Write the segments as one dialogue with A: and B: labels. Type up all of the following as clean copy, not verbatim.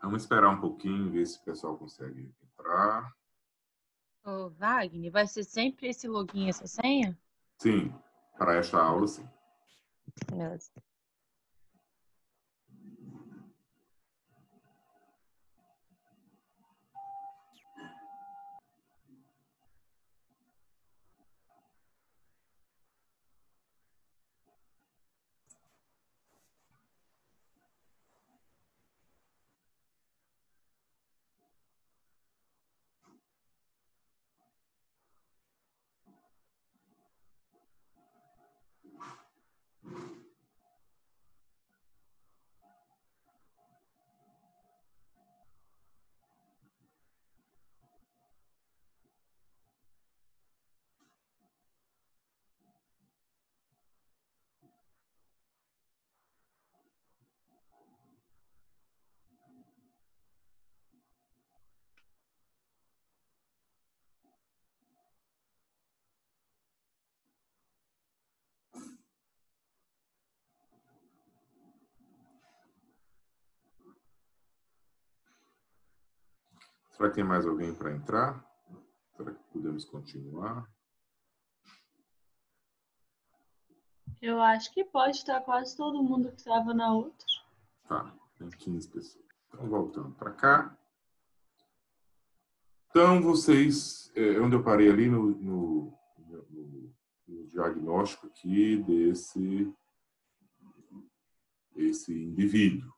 A: Vamos esperar um pouquinho, ver se o pessoal consegue entrar.
B: Ô, Wagner, vai ser sempre esse login, essa senha?
A: Sim, para esta aula, sim.
B: Beleza.
A: Será que tem mais alguém para entrar? Será que podemos continuar?
C: Eu acho que pode estar quase todo mundo que estava na outra.
A: Tá, tem 15 pessoas. Então, voltando para cá. Então, vocês, onde eu parei ali no diagnóstico aqui desse indivíduo,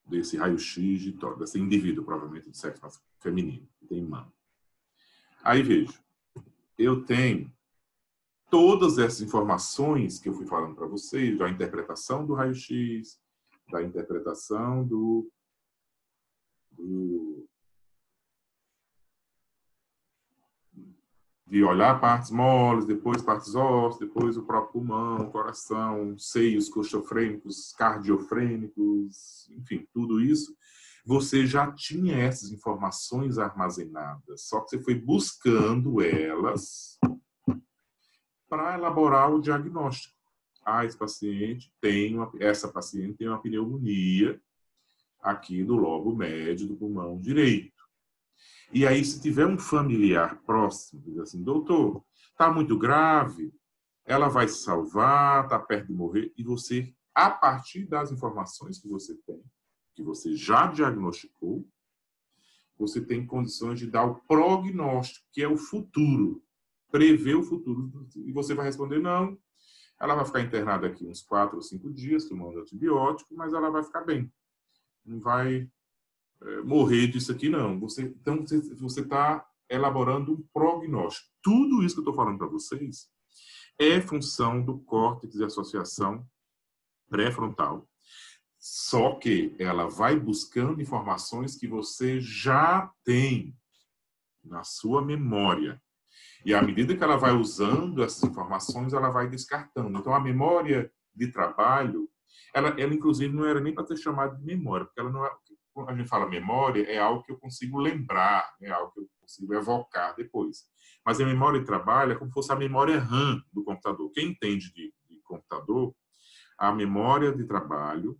A: desse raio-x de tórax, desse indivíduo, provavelmente, de sexo feminino, que tem mama. Aí, veja, eu tenho todas essas informações que eu fui falando para vocês, da interpretação do raio-x, da interpretação de olhar partes moles, depois partes ósseas, depois o próprio pulmão, coração, seios coxofrênicos, cardiofrênicos, enfim, tudo isso. Você já tinha essas informações armazenadas, só que você foi buscando elas para elaborar o diagnóstico. Essa paciente tem uma pneumonia aqui do lobo médio do pulmão direito. E aí, se tiver um familiar próximo, diz assim, doutor, está muito grave, ela vai se salvar, está perto de morrer, e você, a partir das informações que você tem, que você já diagnosticou, você tem condições de dar o prognóstico, que é o futuro, prever o futuro. E você vai responder, não, ela vai ficar internada aqui uns 4 ou 5 dias, tomando antibiótico, mas ela vai ficar bem. Não vai morrer disso aqui, não. Então, você está elaborando um prognóstico. Tudo isso que eu estou falando para vocês é função do córtex de associação pré-frontal. Só que ela vai buscando informações que você já tem na sua memória. E à medida que ela vai usando essas informações, ela vai descartando. Então, a memória de trabalho, ela inclusive, não era nem para ser chamada de memória, porque ela não é, quando a gente fala memória, é algo que eu consigo lembrar, é algo que eu consigo evocar depois. Mas a memória de trabalho é como se fosse a memória RAM do computador. Quem entende de computador, a memória de trabalho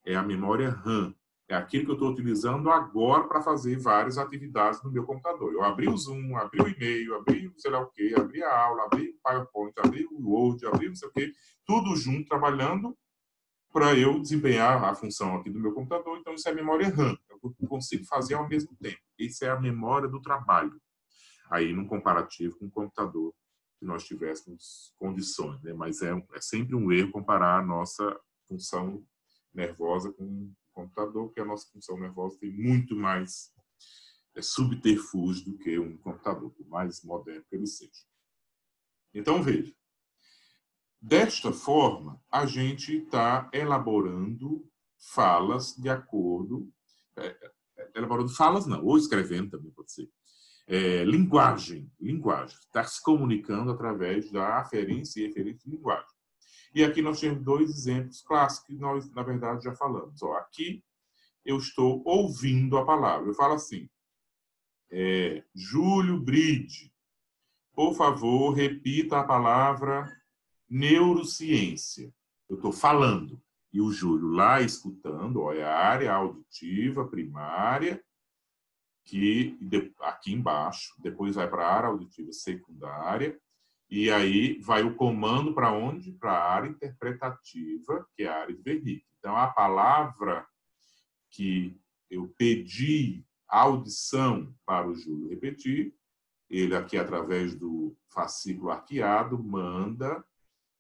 A: é a memória RAM. É aquilo que eu estou utilizando agora para fazer várias atividades no meu computador. Eu abri o Zoom, abri o e-mail, abri sei lá o quê, abri a aula, abri o PowerPoint, abri o Word, abri não sei o quê, tudo junto, trabalhando para eu desempenhar a função aqui do meu computador. Então, isso é memória RAM. Eu consigo fazer ao mesmo tempo. Isso é a memória do trabalho. Aí, num comparativo com o computador, se nós tivéssemos condições, né? Mas é sempre um erro comparar a nossa função nervosa com o computador, porque a nossa função nervosa tem muito mais subterfúgio do que um computador, por mais moderno que ele seja. Então, veja. Desta forma, a gente está elaborando falas de acordo... elaborando falas, não, ou escrevendo também pode ser. Linguagem. Está se comunicando através da aferência e referência de linguagem. E aqui nós temos 2 exemplos clássicos que nós, na verdade, já falamos. Aqui eu estou ouvindo a palavra. Eu falo assim, Júlio Bride, por favor, repita a palavra neurociência. Eu estou falando. E o Júlio lá escutando, ó, é a área auditiva primária, que aqui embaixo, depois vai para a área auditiva secundária, e aí vai o comando para onde? Para a área interpretativa, que é a área de Wernicke. Então, a palavra que eu pedi audição para o Júlio repetir, ele aqui, através do fascículo arqueado, manda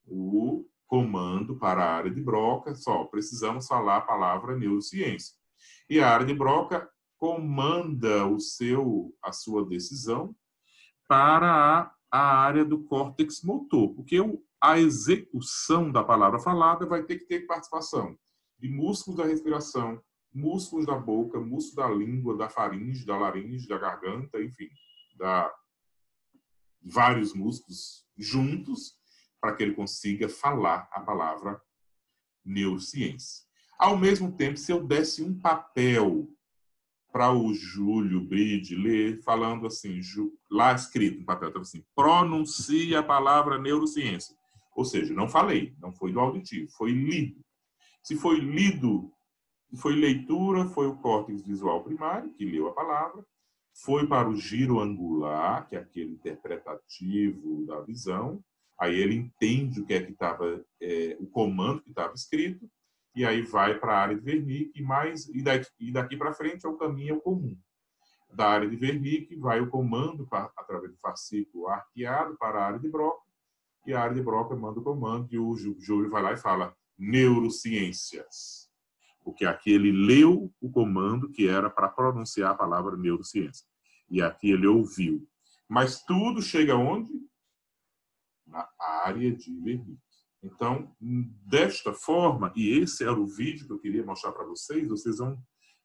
A: o comando para a área de Broca, só precisamos falar a palavra neurociência. E a área de Broca comanda a sua decisão para a área do córtex motor, porque a execução da palavra falada vai ter que ter participação de músculos da respiração, músculos da boca, músculos da língua, da faringe, da laringe, da garganta, enfim, vários músculos juntos para que ele consiga falar a palavra neurociência. Ao mesmo tempo, se eu desse um papel para o Júlio Bride ler, falando assim, lá escrito no papel, estava assim, pronuncie a palavra neurociência. Ou seja, não falei, não foi do auditivo, foi lido. Se foi lido, foi leitura, foi o córtex visual primário, que leu a palavra, foi para o giro angular, que é aquele interpretativo da visão, aí ele entende o que é que estava, o comando que estava escrito, e aí vai para a área de Wernicke, e daqui para frente o caminho é o comum. Da área de Wernicke vai o comando através do fascículo arqueado para a área de Broca, e a área de Broca manda o comando, e o Júlio vai lá e fala neurociências. Porque aqui ele leu o comando que era para pronunciar a palavra neurociência. E aqui ele ouviu. Mas tudo chega onde? Na área de Wernicke. Então, desta forma, e esse era o vídeo que eu queria mostrar para vocês, vocês vão,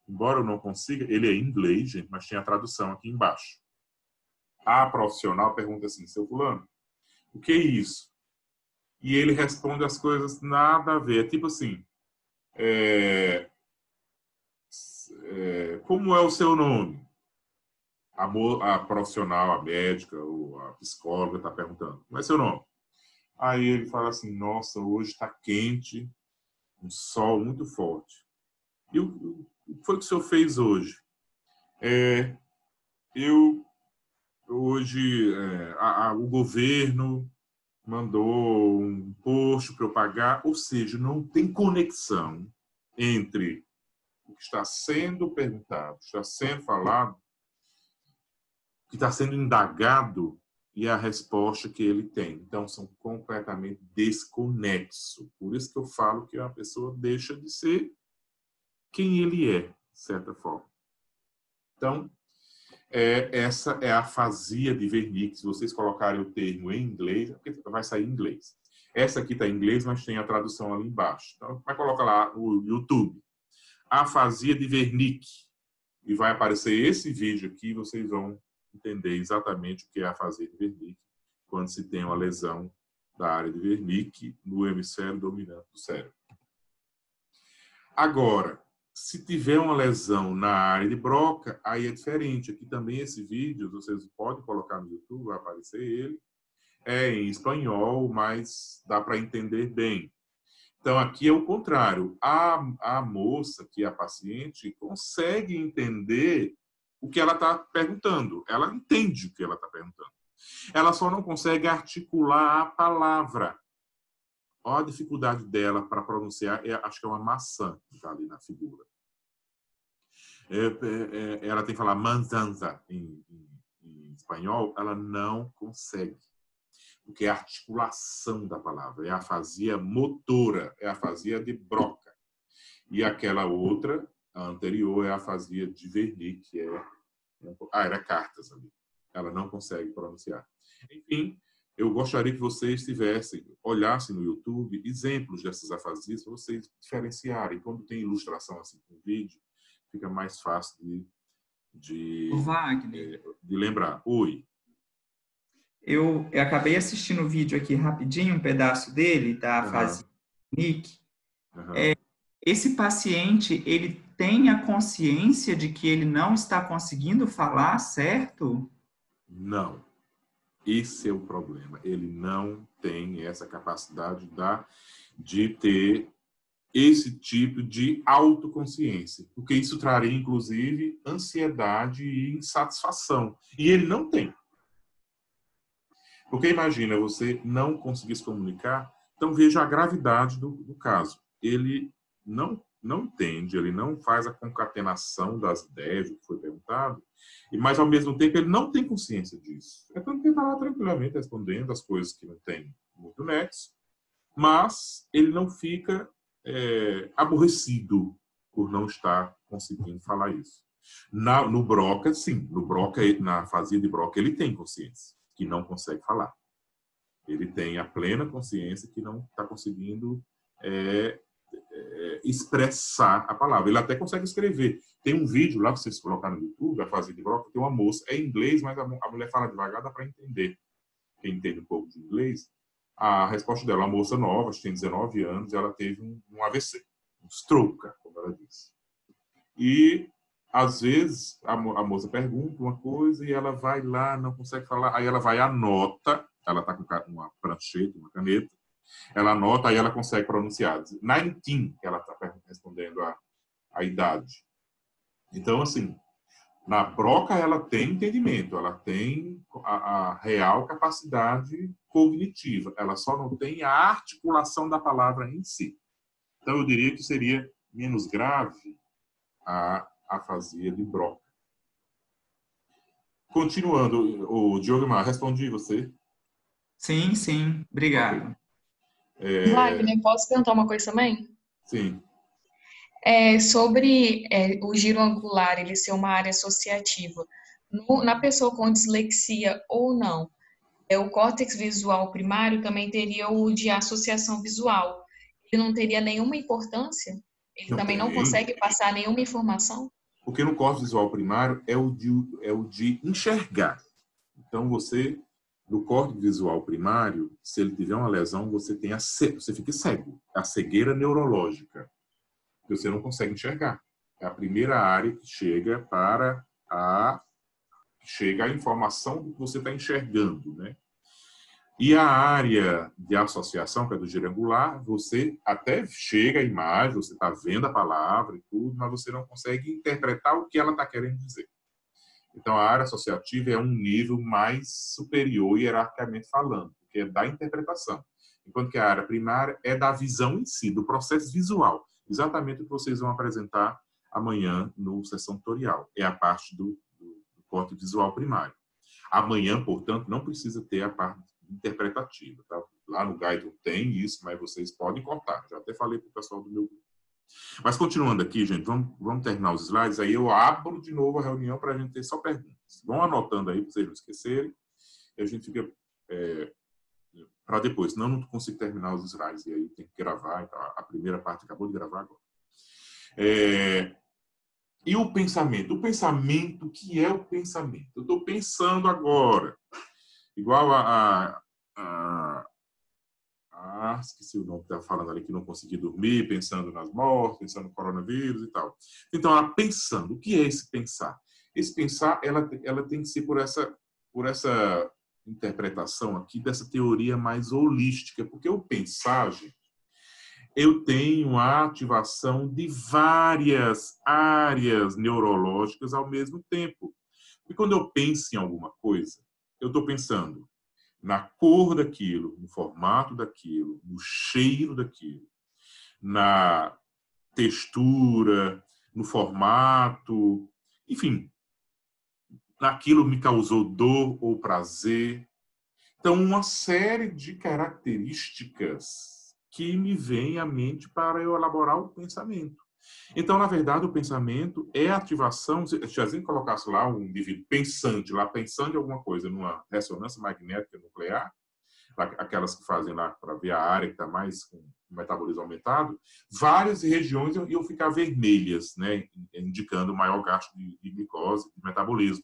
A: embora eu não consiga, ele é em inglês, gente, mas tem a tradução aqui embaixo. A profissional pergunta assim, seu fulano, o que é isso? E ele responde as coisas nada a ver. É tipo assim, como é o seu nome? A profissional, a médica, ou a psicóloga está perguntando, como é seu nome? Aí ele fala assim, nossa, hoje está quente, um sol muito forte. E o que foi que o senhor fez hoje? Hoje, o governo mandou um imposto para eu pagar, ou seja, não tem conexão entre o que está sendo perguntado, o que está sendo falado, o que está sendo indagado e a resposta que ele tem. Então, são completamente desconexos. Por isso que eu falo que a pessoa deixa de ser quem ele é, de certa forma. Então, essa é a afasia de Wernicke. Se vocês colocarem o termo em inglês, porque vai sair em inglês. Essa aqui está em inglês, mas tem a tradução ali embaixo. Então, vai colocar lá no YouTube. Afasia de Wernicke. E vai aparecer esse vídeo aqui, vocês vão entender exatamente o que é a afasia de Wernicke quando se tem uma lesão da área de Wernicke no hemisfério dominante do cérebro. Agora, se tiver uma lesão na área de Broca, aí é diferente. Aqui também esse vídeo, vocês podem colocar no YouTube, vai aparecer ele. É em espanhol, mas dá para entender bem. Então, aqui é o contrário. A moça, que é a paciente, consegue entender o que ela está perguntando. Ela entende o que ela está perguntando. Ela só não consegue articular a palavra. Olha a dificuldade dela para pronunciar. Acho que é uma maçã que está ali na figura. Ela tem que falar manzanza em espanhol. Ela não consegue. Porque é a articulação da palavra. É a afasia motora. É a afasia de Broca. E aquela outra, a anterior, é a afasia de Wernicke, que era cartas ali. Ela não consegue pronunciar. Enfim, eu gostaria que vocês olhassem no YouTube exemplos dessas afasias para vocês diferenciarem. Quando tem ilustração assim com vídeo, fica mais fácil de lembrar. Oi.
D: Eu acabei assistindo o vídeo aqui rapidinho, um pedaço dele, da afasia de Wernicke. Esse paciente, ele tem a consciência de que ele não está conseguindo falar, certo?
A: Não. Esse é o problema. Ele não tem essa capacidade de ter esse tipo de autoconsciência, porque isso traria, inclusive, ansiedade e insatisfação. E ele não tem. Porque imagina você não conseguir se comunicar, então veja a gravidade do caso. Ele não entende, ele não faz a concatenação das ideias, o que foi perguntado, mas ao mesmo tempo ele não tem consciência disso. Então ele está lá tranquilamente respondendo as coisas que não tem muito nexo, mas ele não fica aborrecido por não estar conseguindo falar isso. No Broca, sim. No Broca, na afasia de Broca, ele tem consciência que não consegue falar. Ele tem a plena consciência que não está conseguindo expressar a palavra. Ele até consegue escrever. Tem um vídeo lá que vocês colocaram no YouTube, a afasia de Broca, tem uma moça, é em inglês, mas a mulher fala devagar, dá para entender. Quem entende um pouco de inglês, a resposta dela, uma moça nova, acho que tem 19 anos, e ela teve um AVC, um stroke, como ela disse. E, às vezes, a moça pergunta uma coisa e ela vai lá, não consegue falar, aí ela vai e anota, ela está com uma prancheta, uma caneta, ela anota, aí ela consegue pronunciar. 19, que ela está respondendo a idade. Então, assim, na Broca ela tem entendimento, ela tem a real capacidade cognitiva, ela só não tem a articulação da palavra em si. Então, eu diria que seria menos grave a afasia de Broca. Continuando, o Diogmar, respondi você?
D: Sim, sim. Obrigado.
A: Okay.
E: Wagner, posso perguntar uma coisa também?
A: Sim.
E: Sobre o giro angular, ele ser uma área associativa. Na pessoa com dislexia ou não, o córtex visual primário também teria o de associação visual. Ele não teria nenhuma importância? Ele também não consegue passar nenhuma informação?
A: Porque no córtex visual primário é o de enxergar. Então, no córtex visual primário, se ele tiver uma lesão, você fica cego. A cegueira neurológica. Você não consegue enxergar. É a primeira área que chega a informação do que você está enxergando, né? E a área de associação, que é do giro angular, você até chega à imagem, você está vendo a palavra e tudo, mas você não consegue interpretar o que ela está querendo dizer. Então, a área associativa é um nível mais superior, hierarquicamente falando, porque é da interpretação. Enquanto que a área primária é da visão em si, do processo visual. Exatamente o que vocês vão apresentar amanhã no sessão tutorial. É a parte do córtex visual primário. Amanhã, portanto, não precisa ter a parte interpretativa. Tá? Lá no Guide tem isso, mas vocês podem cortar. Já até falei para o pessoal do meu grupo. Mas continuando aqui, gente, vamos terminar os slides. Aí eu abro de novo a reunião para a gente ter só perguntas. Vão anotando aí para vocês não esquecerem. E a gente fica para depois. Senão eu não consigo terminar os slides. E aí tem que gravar. Então a primeira parte acabou de gravar agora. E o pensamento? O pensamento, o que é o pensamento? Eu estou pensando agora. Igual esqueci o nome que estava falando ali, que não conseguia dormir, pensando nas mortes, pensando no coronavírus e tal. Então, pensando. O que é esse pensar? Esse pensar, ela tem que ser por essa interpretação aqui, dessa teoria mais holística. Porque o pensar, gente, eu tenho a ativação de várias áreas neurológicas ao mesmo tempo. E quando eu penso em alguma coisa, eu estou pensando na cor daquilo, no formato daquilo, no cheiro daquilo, na textura, no formato, enfim, naquilo me causou dor ou prazer. Então, uma série de características que me vêm à mente para eu elaborar o pensamento. Então, na verdade, o pensamento é a ativação. Se a gente colocasse lá um indivíduo pensando em alguma coisa numa ressonância magnética nuclear, aquelas que fazem lá para ver a área que está mais com o metabolismo aumentado, várias regiões iam ficar vermelhas, né, indicando maior gasto de glicose, de metabolismo.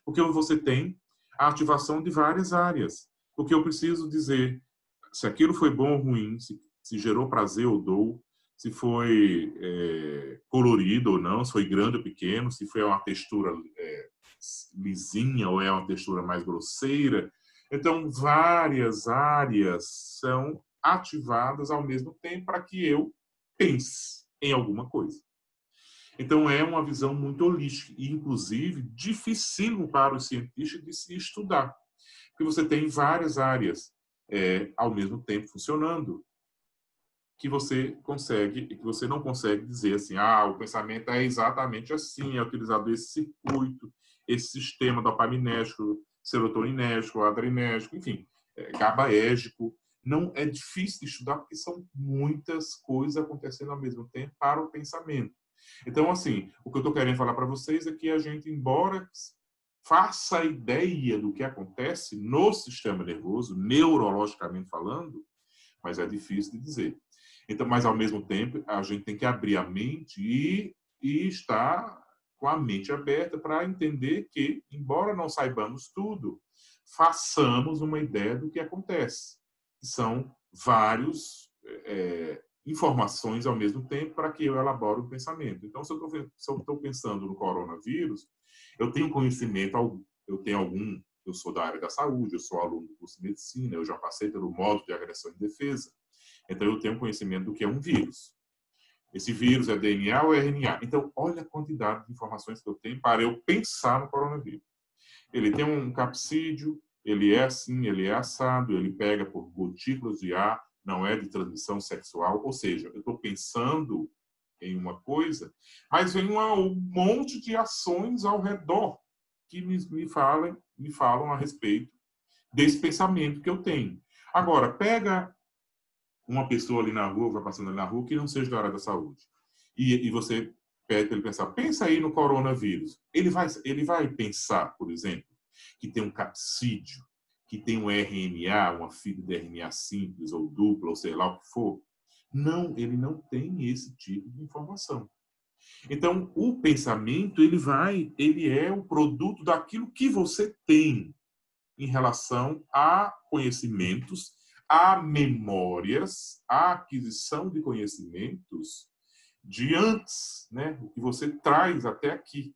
A: Porque você tem a ativação de várias áreas. Porque eu preciso dizer se aquilo foi bom ou ruim, se gerou prazer ou dor, se foi colorido ou não, se foi grande ou pequeno, se foi uma textura lisinha ou é uma textura mais grosseira. Então, várias áreas são ativadas ao mesmo tempo para que eu pense em alguma coisa. Então, é uma visão muito holística e, inclusive, dificílimo para os cientistas de se estudar. Porque você tem várias áreas ao mesmo tempo funcionando que você consegue e que você não consegue dizer assim, o pensamento é exatamente assim, é utilizado esse circuito, esse sistema dopaminérgico, serotoninérgico, adrenérgico, enfim, GABAérgico. Não é difícil de estudar porque são muitas coisas acontecendo ao mesmo tempo para o pensamento. Então, assim, o que eu estou querendo falar para vocês é que a gente, embora faça a ideia do que acontece no sistema nervoso, neurologicamente falando, mas é difícil de dizer. Então, mas, ao mesmo tempo, a gente tem que abrir a mente e estar com a mente aberta para entender que, embora não saibamos tudo, façamos uma ideia do que acontece. São várias informações ao mesmo tempo para que eu elabore o pensamento. Então, se eu estou pensando no coronavírus, eu tenho conhecimento, eu sou da área da saúde, eu sou aluno do curso de medicina, eu já passei pelo módulo de agressão e defesa, então eu tenho conhecimento do que é um vírus. Esse vírus é DNA ou RNA? Então, olha a quantidade de informações que eu tenho para eu pensar no coronavírus. Ele tem um capsídeo, ele é assim, ele é assado, ele pega por gotículas de ar, não é de transmissão sexual, ou seja, eu estou pensando em uma coisa, mas vem um monte de ações ao redor que me falam a respeito desse pensamento que eu tenho. Agora, pega uma pessoa ali na rua, vai passando ali na rua, que não seja da área da saúde, e você pede para ele pensar, pensa aí no coronavírus. Ele vai pensar, por exemplo, que tem um capsídeo, que tem um RNA, uma fibra de RNA simples ou dupla, ou sei lá o que for. Não, ele não tem esse tipo de informação. Então, o pensamento, ele é o produto daquilo que você tem em relação a conhecimentos, a memórias, a aquisição de conhecimentos de antes, né? O que você traz até aqui.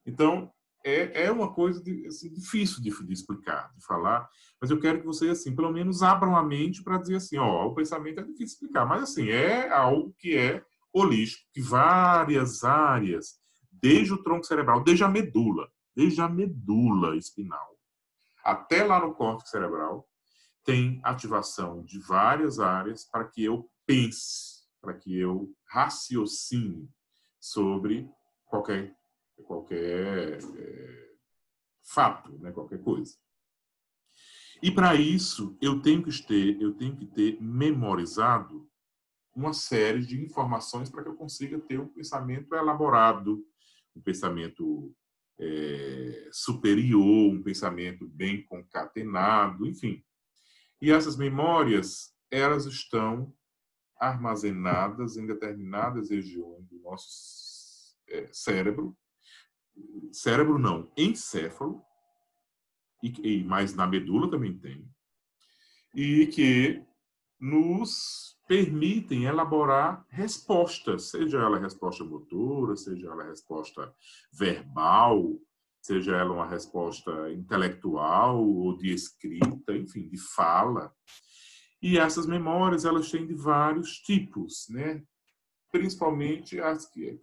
A: Então, é uma coisa assim, difícil de explicar, de falar, mas eu quero que vocês, assim, pelo menos abram a mente para dizer assim, o pensamento é difícil de explicar, mas assim, é algo que é holístico, que várias áreas, desde o tronco cerebral, desde a medula espinal, até lá no córtex cerebral, tem ativação de várias áreas para que eu pense, para que eu raciocine sobre qualquer fato, né, qualquer coisa. E para isso eu tenho que ter memorizado uma série de informações para que eu consiga ter um pensamento elaborado, um pensamento superior, um pensamento bem concatenado, enfim. E essas memórias, elas estão armazenadas em determinadas regiões do nosso cérebro não, encéfalo, mas na medula também tem, e que nos permitem elaborar respostas, seja ela resposta motora, seja ela resposta verbal, seja ela uma resposta intelectual ou de escrita, enfim, de fala. E essas memórias, elas têm de vários tipos, né? Principalmente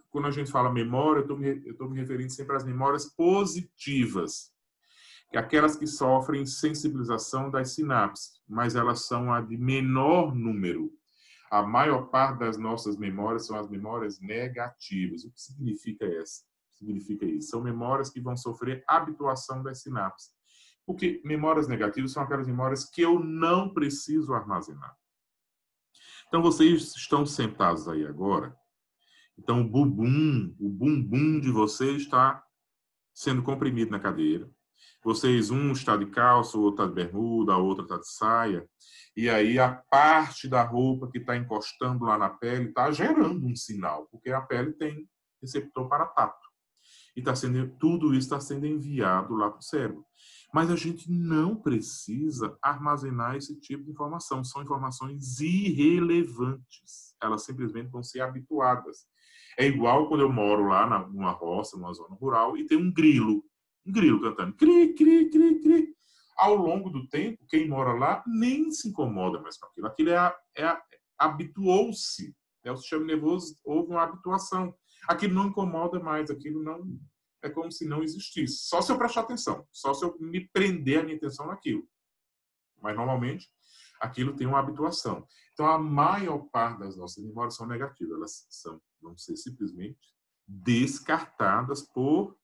A: quando a gente fala memória, eu estou me referindo sempre às memórias positivas, que é aquelas que sofrem sensibilização das sinapses, mas elas são a de menor número. A maior parte das nossas memórias são as memórias negativas. O que significa isso? São memórias que vão sofrer habituação das sinapses. Porque memórias negativas são aquelas memórias que eu não preciso armazenar. Então, vocês estão sentados aí agora. Então, o bumbum de vocês está sendo comprimido na cadeira. Vocês, um está de calça, o outro está de bermuda, a outra está de saia. E aí, a parte da roupa que está encostando lá na pele está gerando um sinal, porque a pele tem receptor para tato. E tudo isso está sendo enviado lá para o cérebro. Mas a gente não precisa armazenar esse tipo de informação. São informações irrelevantes. Elas simplesmente vão ser habituadas. É igual quando eu moro lá numa roça, numa zona rural, e tem um grilo cantando cri, cri, cri, cri. Ao longo do tempo, quem mora lá nem se incomoda mais com aquilo. Aquilo habituou-se. O sistema nervoso, houve uma habituação. Aquilo não incomoda mais, aquilo não é como se não existisse. Só se eu prestar atenção, só se eu me prender a minha atenção naquilo. Mas, normalmente, aquilo tem uma habituação. Então, a maior parte das nossas memórias são negativas. Elas vão ser simplesmente descartadas por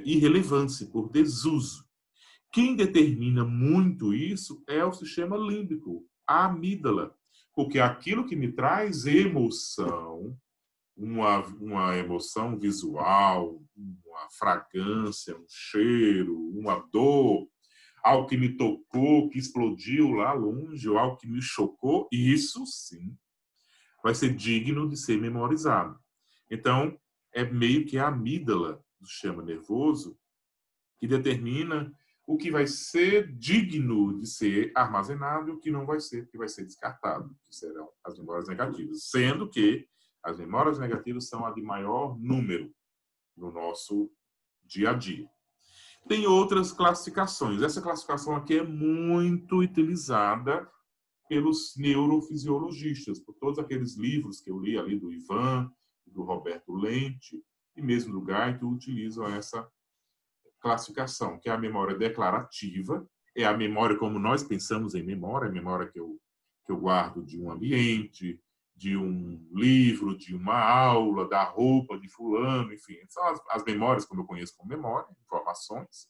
A: irrelevância, por desuso. Quem determina muito isso é o sistema límbico, a amígdala. Porque aquilo que me traz emoção, uma emoção visual, uma fragrância, um cheiro, uma dor, algo que me tocou, que explodiu lá longe, ou algo que me chocou, isso sim vai ser digno de ser memorizado. Então, é meio que a amígdala do sistema nervoso que determina o que vai ser digno de ser armazenado e o que não vai ser, que vai ser descartado, que serão as memórias negativas. Sendo que as memórias negativas são a de maior número no nosso dia a dia. Tem outras classificações. Essa classificação aqui é muito utilizada pelos neurofisiologistas, por todos aqueles livros que eu li ali do Ivan, do Roberto Lente e mesmo do Guy, que utilizam essa classificação, que é a memória declarativa, é a memória como nós pensamos em memória, a memória que eu guardo de um ambiente, de um livro, de uma aula, da roupa de fulano, enfim. São as memórias, como eu conheço como memória, informações.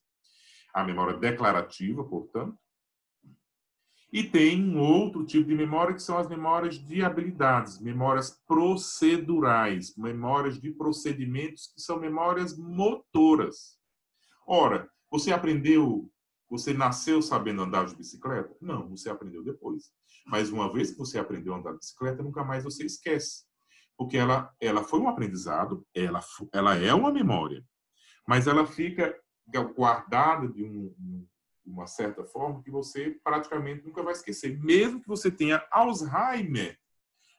A: A memória declarativa, portanto. E tem um outro tipo de memória, que são as memórias de habilidades, memórias procedurais, memórias de procedimentos, que são memórias motoras. Ora, você nasceu sabendo andar de bicicleta? Não, você aprendeu depois. Mas uma vez que você aprendeu a andar de bicicleta, nunca mais você esquece. Porque ela foi um aprendizado, ela é uma memória, mas ela fica guardada de uma certa forma que você praticamente nunca vai esquecer. Mesmo que você tenha Alzheimer,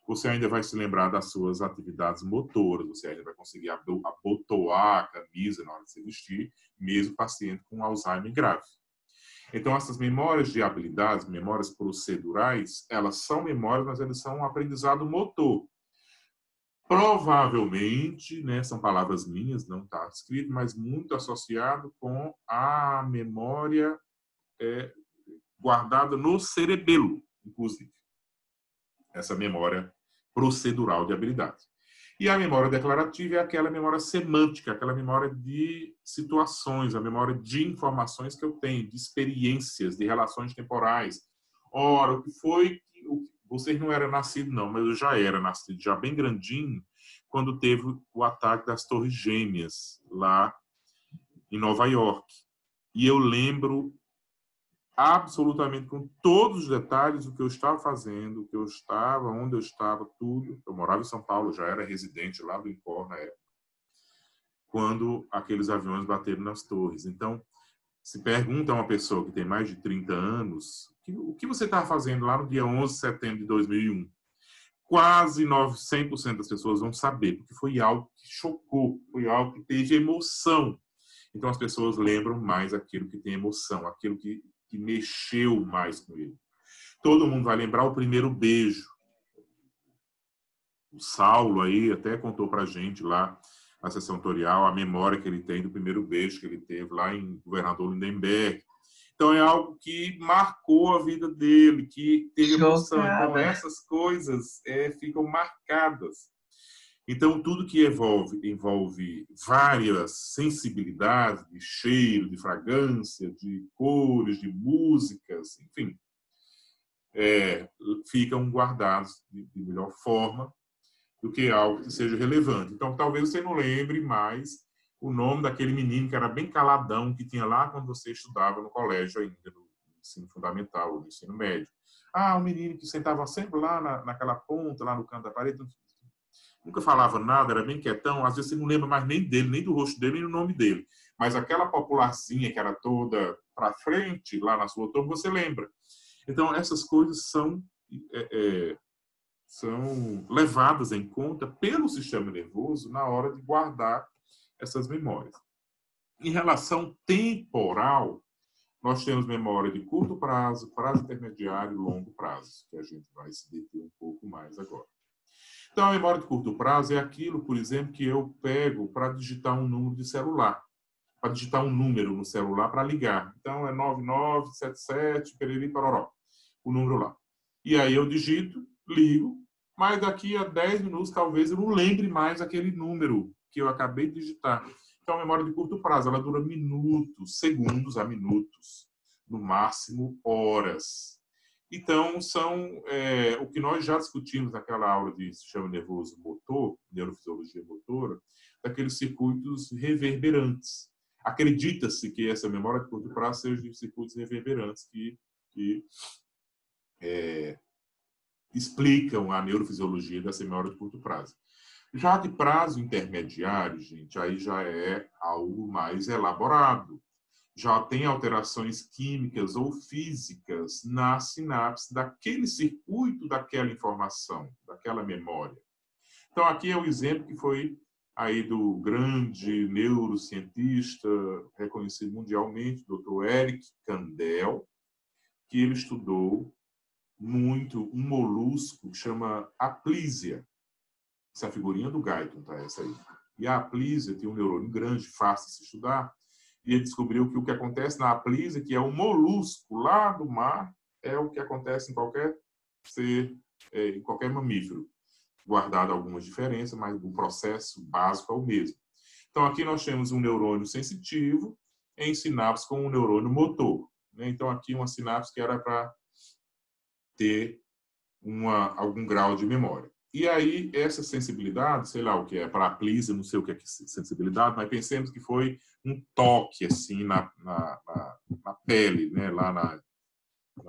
A: você ainda vai se lembrar das suas atividades motoras, você ainda vai conseguir abotoar a camisa na hora de se vestir, mesmo paciente com Alzheimer grave. Então, essas memórias de habilidades, memórias procedurais, elas são memórias, mas elas são um aprendizado motor. Provavelmente, né, são palavras minhas, não está escrito, mas muito associado com a memória guardada no cerebelo, inclusive. Essa memória procedural de habilidade. E a memória declarativa é aquela memória semântica, aquela memória de situações, a memória de informações que eu tenho, de experiências, de relações temporais. Ora, o que foi... Vocês não eram nascidos, não, mas eu já era nascido, já bem grandinho, quando teve o ataque das Torres Gêmeas, lá em Nova York. E eu lembro absolutamente com todos os detalhes o que eu estava fazendo, o que eu estava, onde eu estava, tudo. Eu morava em São Paulo, já era residente lá do INCOR na época, quando aqueles aviões bateram nas torres. Então, se pergunta a uma pessoa que tem mais de 30 anos, o que você estava fazendo lá no dia 11 de setembro de 2001? Quase 100% das pessoas vão saber, porque foi algo que chocou, foi algo que teve emoção. Então, as pessoas lembram mais aquilo que tem emoção, aquilo que mexeu mais com ele. Todo mundo vai lembrar o primeiro beijo. O Saulo aí até contou pra gente lá na sessão tutorial a memória que ele tem do primeiro beijo que ele teve lá em Governador Lindenberg. Então é algo que marcou a vida dele, que teve emoção. Então essas coisas ficam marcadas. Então, tudo que envolve várias sensibilidades, de cheiro, de fragrância, de cores, de músicas, enfim, ficam guardados de melhor forma do que algo que seja relevante. Então, talvez você não lembre mais o nome daquele menino que era bem caladão, que tinha lá quando você estudava no colégio ainda, no ensino fundamental, no ensino médio. Ah, o menino que sentava sempre lá naquela ponta, lá no canto da parede, nunca falava nada, era bem quietão, às vezes você não lembra mais nem dele, nem do rosto dele, nem do nome dele. Mas aquela popularzinha que era toda para frente, lá na sua torre, você lembra. Então, essas coisas são levadas em conta pelo sistema nervoso na hora de guardar essas memórias. Em relação temporal, nós temos memória de curto prazo, prazo intermediário e longo prazo, que a gente vai se deter um pouco mais agora. Então, a memória de curto prazo é aquilo, por exemplo, que eu pego para digitar um número de celular, para digitar um número no celular para ligar. Então, é 9977, periri, pororó, o número lá. E aí eu digito, ligo, mas daqui a 10 minutos, talvez, eu não lembre mais aquele número que eu acabei de digitar. Então, a memória de curto prazo, ela dura minutos, segundos a minutos, no máximo horas. Então, são o que nós já discutimos naquela aula de sistema nervoso motor, neurofisiologia motora, daqueles circuitos reverberantes. Acredita-se que essa memória de curto prazo seja de circuitos reverberantes que explicam a neurofisiologia dessa memória de curto prazo. Já de prazo intermediário, gente, aí já é algo mais elaborado. Já tem alterações químicas ou físicas na sinapse daquele circuito daquela informação, daquela memória. Então, aqui é o exemplo que foi aí do grande neurocientista reconhecido mundialmente, Dr. Eric Kandel, que ele estudou muito um molusco que chama Aplysia. Essa é a figurinha do Guyton, tá? Essa aí. E a Aplysia tem um neurônio grande, fácil de se estudar, e ele descobriu que o que acontece na Aplysia, que é um molusco lá do mar, é o que acontece em qualquer ser, em qualquer mamífero. Guardado algumas diferenças, mas o processo básico é o mesmo. Então, aqui nós temos um neurônio sensitivo em sinapse com um neurônio motor. Então, aqui uma sinapse que era para ter algum grau de memória. E aí, essa sensibilidade, sei lá o que é, para Aplysia, não sei o que é sensibilidade, mas pensemos que foi um toque assim na pele, né, lá na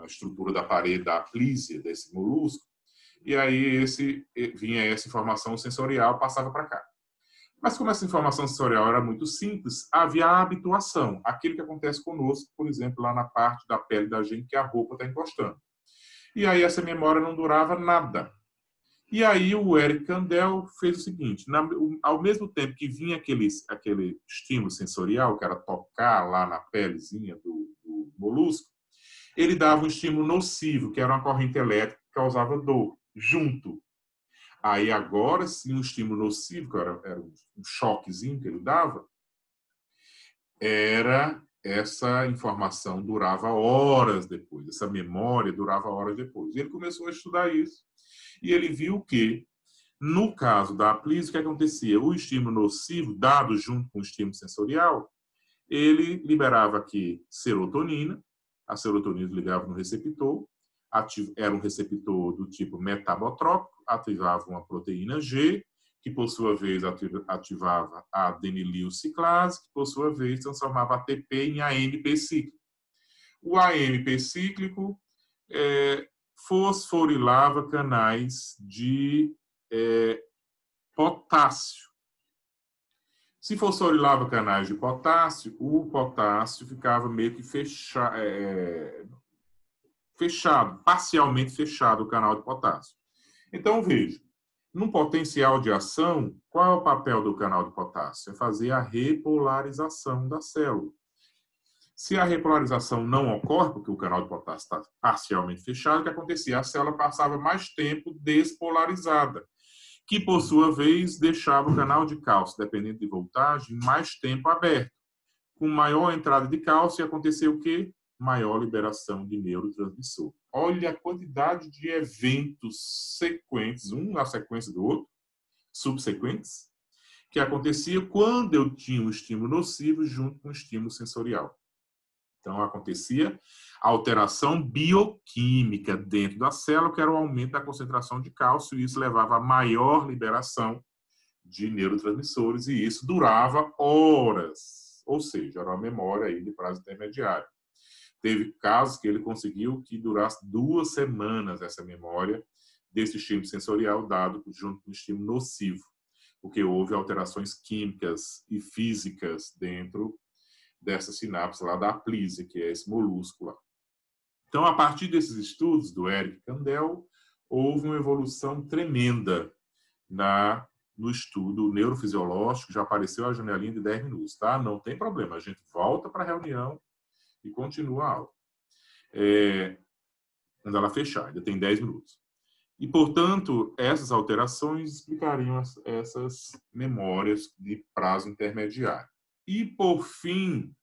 A: estrutura da parede da Aplysia, desse molusco, e aí vinha essa informação sensorial, passava para cá. Mas como essa informação sensorial era muito simples, havia a habituação, aquilo que acontece conosco, por exemplo, lá na parte da pele da gente que a roupa está encostando. E aí essa memória não durava nada. E aí o Eric Kandel fez o seguinte, ao mesmo tempo que vinha aquele estímulo sensorial, que era tocar lá na pelezinha do molusco, ele dava um estímulo nocivo, que era uma corrente elétrica que causava dor, junto. Aí agora sim, um estímulo nocivo, que era um choquezinho que ele dava, essa informação durava horas depois, essa memória durava horas depois. E ele começou a estudar isso. E ele viu que, no caso da Aplysia, o que acontecia? O estímulo nocivo, dado junto com o estímulo sensorial, ele liberava aqui serotonina, a serotonina ligava no receptor, era um receptor do tipo metabotrópico, ativava uma proteína G, que por sua vez ativava a adenililciclase, que por sua vez transformava ATP em AMP cíclico. O AMP cíclico fosforilava canais de potássio. Se fosforilava canais de potássio, o potássio ficava meio que fechado, parcialmente fechado o canal de potássio. Então, veja, num potencial de ação, qual é o papel do canal de potássio? É fazer a repolarização da célula. Se a repolarização não ocorre, porque o canal de potássio está parcialmente fechado, o que acontecia? A célula passava mais tempo despolarizada, que, por sua vez, deixava o canal de cálcio, dependendo de voltagem, mais tempo aberto. Com maior entrada de cálcio, acontecia o quê? Maior liberação de neurotransmissor. Olha a quantidade de eventos sequentes, um na sequência do outro, subsequentes, que acontecia quando eu tinha um estímulo nocivo junto com o estímulo sensorial. Então, acontecia alteração bioquímica dentro da célula, que era o aumento da concentração de cálcio, e isso levava a maior liberação de neurotransmissores, e isso durava horas, ou seja, era uma memória aí de prazo intermediário. Teve casos que ele conseguiu que durasse 2 semanas essa memória desse estímulo sensorial dado junto com o estímulo nocivo, porque houve alterações químicas e físicas dentro dessa sinapse lá da Aplysia, que é esse molusco lá. Então, a partir desses estudos do Eric Kandel, houve uma evolução tremenda no estudo neurofisiológico. Já apareceu a janelinha de 10 minutos, tá? Não tem problema, a gente volta para a reunião e continua a aula. Quando ela fechar, ainda tem 10 minutos. E, portanto, essas alterações explicariam essas memórias de prazo intermediário. E, por fim,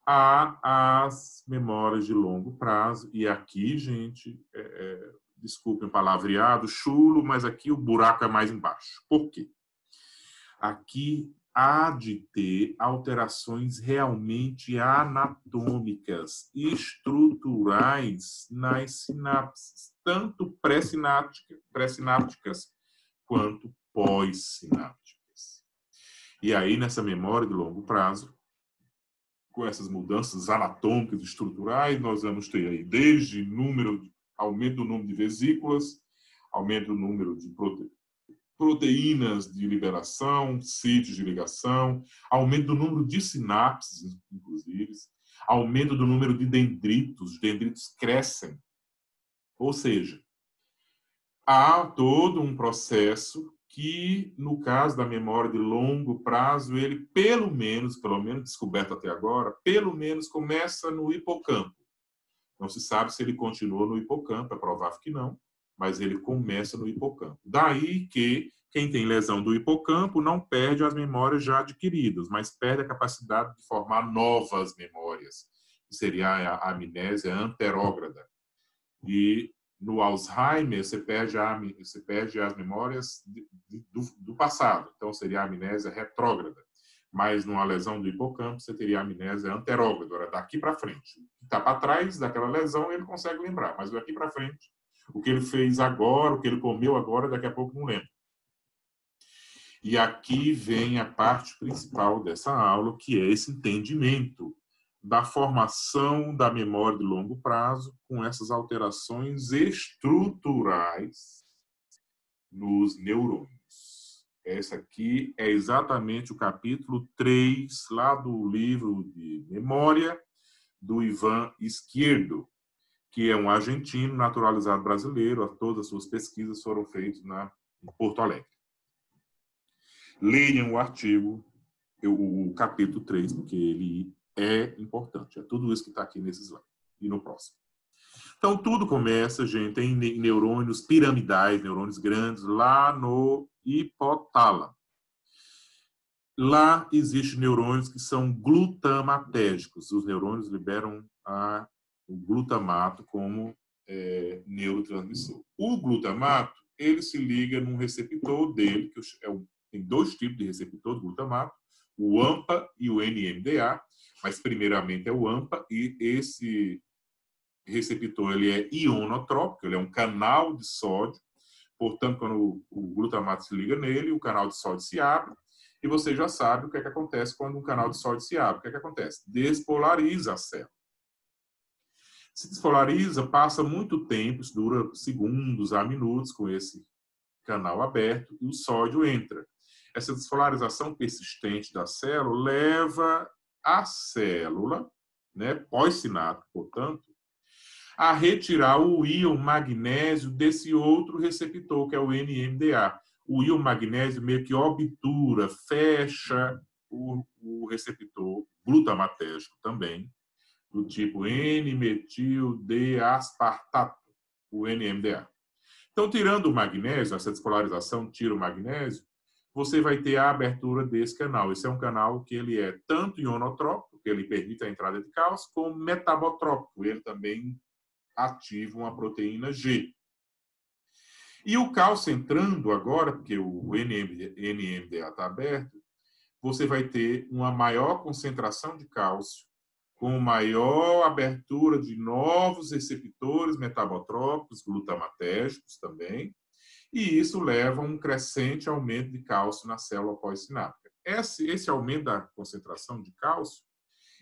A: há as memórias de longo prazo. E aqui, gente, desculpem o palavreado, chulo, mas aqui o buraco é mais embaixo. Por quê? Aqui há de ter alterações realmente anatômicas e estruturais nas sinapses, tanto pré-sinápticas quanto pós-sinápticas. E aí, nessa memória de longo prazo, com essas mudanças anatômicas e estruturais, nós vamos ter aí desde aumento do número de vesículas, aumento do número de proteínas de liberação, sítios de ligação, aumento do número de sinapses, inclusive, aumento do número de dendritos, os dendritos crescem. Ou seja, há todo um processo que, no caso da memória de longo prazo, ele pelo menos descoberto até agora, pelo menos começa no hipocampo. Não se sabe se ele continua no hipocampo, é provável que não, mas ele começa no hipocampo. Daí que quem tem lesão do hipocampo não perde as memórias já adquiridas, mas perde a capacidade de formar novas memórias, que seria a amnésia anterógrada. E no Alzheimer, você perde as memórias do passado, então seria a amnésia retrógrada. Mas numa lesão do hipocampo, você teria a amnésia anterógrada, era daqui para frente. Está para trás daquela lesão, ele consegue lembrar, mas daqui para frente, o que ele fez agora, o que ele comeu agora, daqui a pouco não lembra. E aqui vem a parte principal dessa aula, que é esse entendimento da formação da memória de longo prazo com essas alterações estruturais nos neurônios. Esse aqui é exatamente o capítulo 3 lá do livro de memória do Ivan Izquierdo, que é um argentino naturalizado brasileiro. Todas as suas pesquisas foram feitas em Porto Alegre. Leiam o artigo, o capítulo 3, porque ele é importante. É tudo isso que está aqui nesse slide e no próximo. Então, tudo começa, gente, em neurônios piramidais, neurônios grandes, lá no hipotálamo. Lá existem neurônios que são glutamatérgicos. Os neurônios liberam o glutamato como neurotransmissor. O glutamato, ele se liga num receptor dele, que tem dois tipos de receptor do glutamato, o AMPA e o NMDA, mas primeiramente é o AMPA, e esse receptor ele é ionotrópico, ele é um canal de sódio, portanto, quando o glutamato se liga nele, o canal de sódio se abre, e você já sabe o que é que acontece quando um canal de sódio se abre. O que é que acontece? Despolariza a célula. Se despolariza, passa muito tempo, isso dura segundos a minutos com esse canal aberto, e o sódio entra. Essa despolarização persistente da célula leva a célula, pós-sináptica, portanto, a retirar o íon magnésio desse outro receptor, que é o NMDA. O íon magnésio meio que obtura, fecha o receptor glutamatérgico também, do tipo N-metil-D-aspartato, o NMDA. Então, tirando o magnésio, essa despolarização tira o magnésio, você vai ter a abertura desse canal. Esse é um canal que ele é tanto ionotrópico, que ele permite a entrada de cálcio, como metabotrópico. Ele também ativa uma proteína G. E o cálcio entrando agora, porque o NMDA está aberto, você vai ter uma maior concentração de cálcio, com maior abertura de novos receptores metabotrópicos, glutamatérgicos também, e isso leva a um crescente aumento de cálcio na célula pós-sináptica. Esse aumento da concentração de cálcio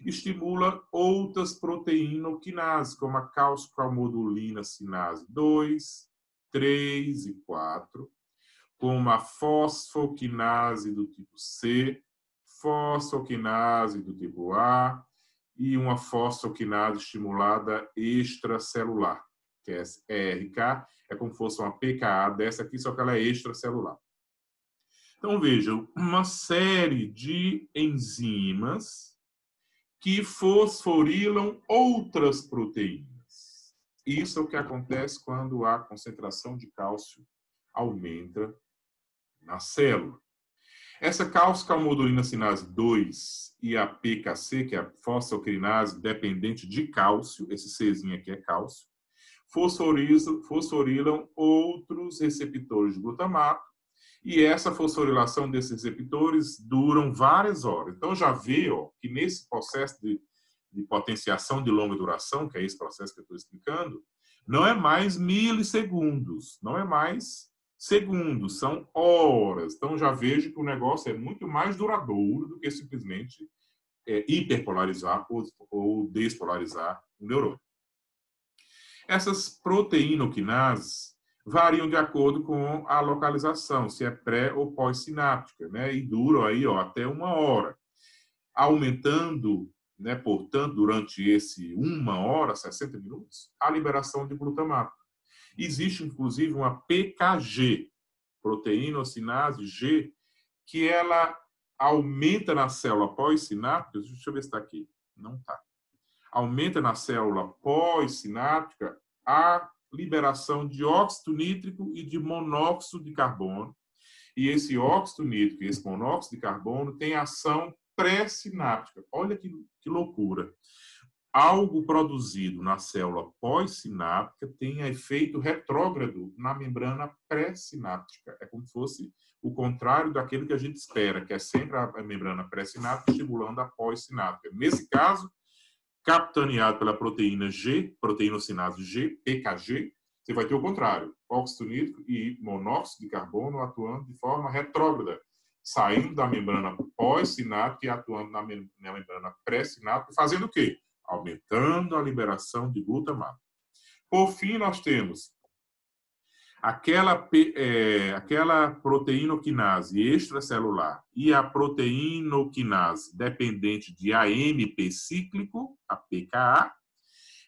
A: estimula outras proteinoquinases, como a calciocalmodulina sinase 2, 3 e 4, como a fosfoquinase do tipo C, fosfoquinase do tipo A e uma fosfoquinase estimulada extracelular, que é ERK, é como se fosse uma PKA dessa aqui, só que ela é extracelular. Então, vejam, uma série de enzimas que fosforilam outras proteínas. Isso é o que acontece quando a concentração de cálcio aumenta na célula. Essa calcicalmodulina sinase 2 e a PKC, que é a fosfocrinase dependente de cálcio, esse Czinho aqui é cálcio, fosforilam outros receptores de glutamato, e essa fosforilação desses receptores duram várias horas. Então, já vê que nesse processo de potenciação de longa duração, que é esse processo que eu estou explicando, não é mais milissegundos, não é mais segundos, são horas. Então, já vejo que o negócio é muito mais duradouro do que simplesmente hiperpolarizar ou despolarizar o neurônio. Essas proteinoquinases variam de acordo com a localização, se é pré ou pós-sináptica, né? E duram aí até 1 hora, aumentando, né, portanto, durante esse 1 hora, 60 minutos, a liberação de glutamato. Existe, inclusive, uma PKG, proteinocinase G, que ela aumenta na célula pós-sináptica. Deixa eu ver se está aqui. Não está. Aumenta na célula pós-sináptica a liberação de óxido nítrico e de monóxido de carbono. E esse óxido nítrico e esse monóxido de carbono tem ação pré-sináptica. Olha que loucura. Algo produzido na célula pós-sináptica tem efeito retrógrado na membrana pré-sináptica. É como se fosse o contrário daquilo que a gente espera, que é sempre a membrana pré-sináptica estimulando a pós-sináptica. Nesse caso, capitaneado pela proteína G, proteinocinase G, PKG, você vai ter o contrário, óxido nítrico e monóxido de carbono atuando de forma retrógrada, saindo da membrana pós-sináptica e atuando na membrana pré-sináptica, fazendo o quê? Aumentando a liberação de glutamato. Por fim, nós temos aquela proteinoquinase extracelular e a proteinoquinase dependente de AMP cíclico, a PKA,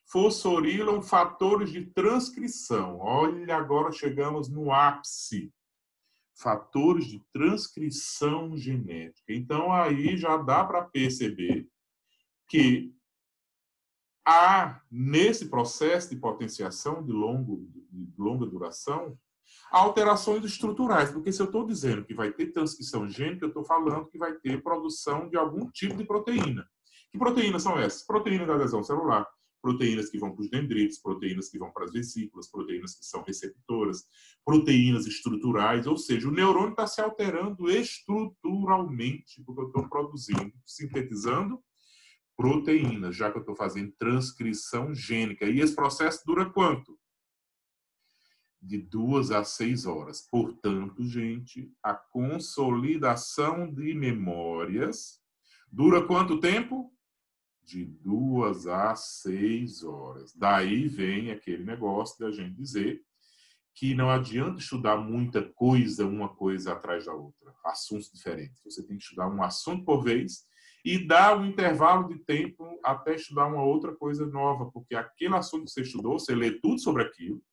A: fosforilam fatores de transcrição. Olha, agora chegamos no ápice. Fatores de transcrição genética. Então, aí já dá para perceber que há, nesse processo de potenciação de longa duração, alterações estruturais. Porque se eu estou dizendo que vai ter transcrição gênica, eu estou falando que vai ter produção de algum tipo de proteína. Que proteínas são essas? Proteínas da adesão celular, proteínas que vão para os dendritos, proteínas que vão para as vesículas, proteínas que são receptoras, proteínas estruturais, ou seja, o neurônio está se alterando estruturalmente, porque eu estou produzindo, sintetizando proteínas, já que eu estou fazendo transcrição gênica. E esse processo dura quanto? De 2 a 6 horas. Portanto, gente, a consolidação de memórias dura quanto tempo? De 2 a 6 horas. Daí vem aquele negócio da gente dizer que não adianta estudar muita coisa, uma coisa atrás da outra. Assuntos diferentes. Você tem que estudar um assunto por vez e dar um intervalo de tempo até estudar uma outra coisa nova, porque aquele assunto que você estudou, você lê tudo sobre aquilo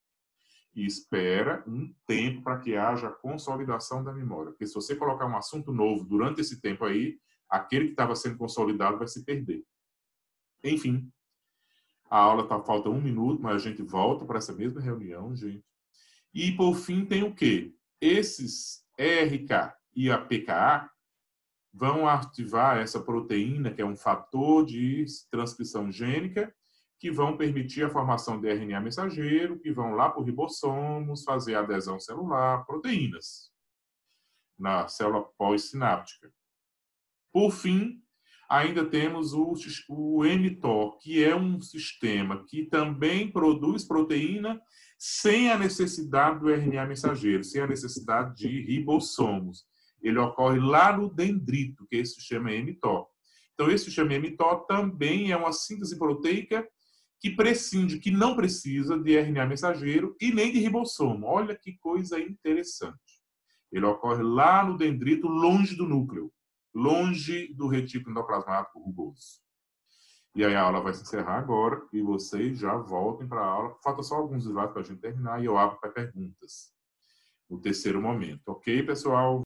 A: e espera um tempo para que haja consolidação da memória. Porque se você colocar um assunto novo durante esse tempo aí, aquele que estava sendo consolidado vai se perder. Enfim, a aula falta 1 minuto, mas a gente volta para essa mesma reunião, gente. E, por fim, tem o quê? Esses ERK e a PKA vão ativar essa proteína, que é um fator de transcrição gênica, que vão permitir a formação de RNA mensageiro, que vão lá para os ribossomos, fazer adesão celular, proteínas, na célula pós-sináptica. Por fim, ainda temos o mTOR, que é um sistema que também produz proteína sem a necessidade do RNA mensageiro, sem a necessidade de ribossomos. Ele ocorre lá no dendrito, que esse sistema é mTOR. Então, esse sistema mTOR também é uma síntese proteica que prescinde, que não precisa de RNA mensageiro e nem de ribossomo. Olha que coisa interessante. Ele ocorre lá no dendrito, longe do núcleo, longe do retículo endoplasmático rugoso. E aí a aula vai se encerrar agora e vocês já voltem para a aula. Falta só alguns slides para a gente terminar e eu abro para perguntas no terceiro momento. Ok, pessoal?